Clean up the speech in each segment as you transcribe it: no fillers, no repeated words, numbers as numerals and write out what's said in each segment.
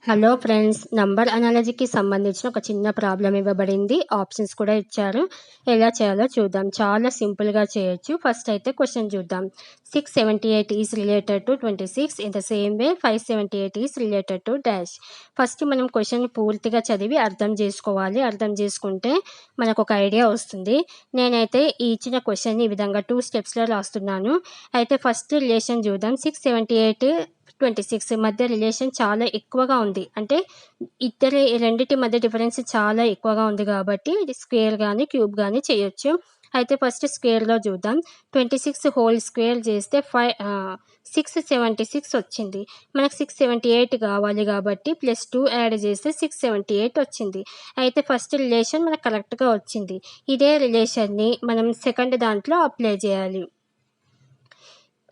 Hello friends, number అనాలజీకి సంబంధించిన ఒక చిన్న ప్రాబ్లం ఇవ్వబడింది. ఆప్షన్స్ కూడా ఇచ్చారు. ఎలా చేయాలో చూద్దాం. చాలా సింపుల్గా చేయొచ్చు. ఫస్ట్ అయితే క్వశ్చన్ చూద్దాం. 678 is related to 26 in the same way 578 is related to dash. First మనం క్వశ్చన్ పూర్తిగా చదివి అర్థం చేసుకోవాలి. అర్థం చేసుకుంటే మనకు ఒక ఐడియా వస్తుంది. నేనైతే ఈ ఇచ్చిన క్వశ్చన్ని ఈ విధంగా 2 స్టెప్స్లో రాస్తున్నాను. అయితే ఫస్ట్ రిలేషన్ చూద్దాం. 678 26 మధ్య రిలేషన్ చాలా ఎక్కువగా ఉంది. అంటే రెండిటి మధ్య డిఫరెన్స్ చాలా ఎక్కువగా ఉంది కాబట్టి ఇది స్క్వేర్ కానీ క్యూబ్ కానీ చేయొచ్చు. అయితే ఫస్ట్ స్క్వేర్లో చూద్దాం. 26 హోల్ స్క్వేర్ చేస్తే 676 వచ్చింది. మనకు 678 కావాలి కాబట్టి +2 యాడ్ చేస్తే 678 వచ్చింది. అయితే ఫస్ట్ రిలేషన్ మనకు కరెక్ట్గా వచ్చింది. ఇదే రిలేషన్ని మనం సెకండ్ దాంట్లో అప్లై చేయాలి.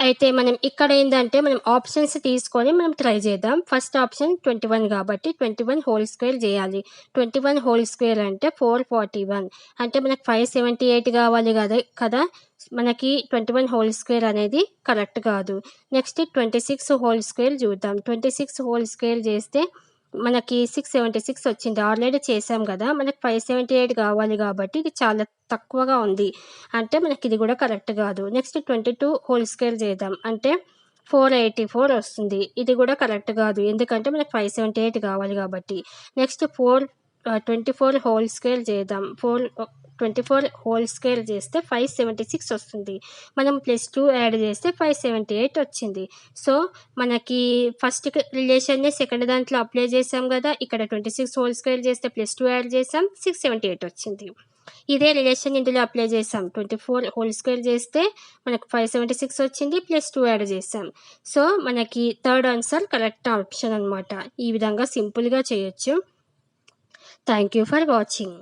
అయితే మనం ఇక్కడ ఏంటంటే మనం ఆప్షన్స్ తీసుకొని మనం ట్రై చేద్దాం. ఫస్ట్ ఆప్షన్ 21 కాబట్టి 21 హోల్ స్క్వేర్ చేయాలి. 21 హోల్ స్క్వేర్ అంటే 441. అంటే మనకు 578 కావాలి కదా. మనకి 21 హోల్ స్క్వేర్ అనేది కరెక్ట్ కాదు. నెక్స్ట్ 26 హోల్ స్క్వేర్ చూద్దాం. 26 హోల్ స్క్వేర్ చేస్తే మనకి 676 వచ్చింది. ఆల్రెడీ చేసాం కదా. మనకి 578 కావాలి కాబట్టి ఇది చాలా తక్కువగా ఉంది. అంటే మనకి ఇది కూడా కరెక్ట్ కాదు. నెక్స్ట్ 22 హోల్ స్క్వేర్ చేద్దాం. అంటే 484 వస్తుంది. ఇది కూడా కరెక్ట్ కాదు. ఎందుకంటే మనకి 578 కావాలి కాబట్టి. నెక్స్ట్ 24 హోల్ స్క్వేర్ చేద్దాం. 24 హోల్ స్క్వేర్ చేస్తే 576 వస్తుంది. మనం +2 యాడ్ చేస్తే 578 వచ్చింది. సో మనకి ఫస్ట్ రిలేషన్ని సెకండ్ దాంట్లో అప్లై చేసాం కదా. ఇక్కడ 26 హోల్ స్క్వేర్ చేస్తే +2 యాడ్ చేసాం, 678 వచ్చింది. ఇదే రిలేషన్ ఇందులో అప్లై చేసాం. 24 హోల్ స్క్వేర్ చేస్తే మనకు 576 వచ్చింది, +2 యాడ్ చేసాం. సో మనకి థర్డ్ ఆన్సర్ కరెక్ట్ ఆప్షన్ అనమాట. ఈ విధంగా సింపుల్గా చేయొచ్చు. Thank you for watching.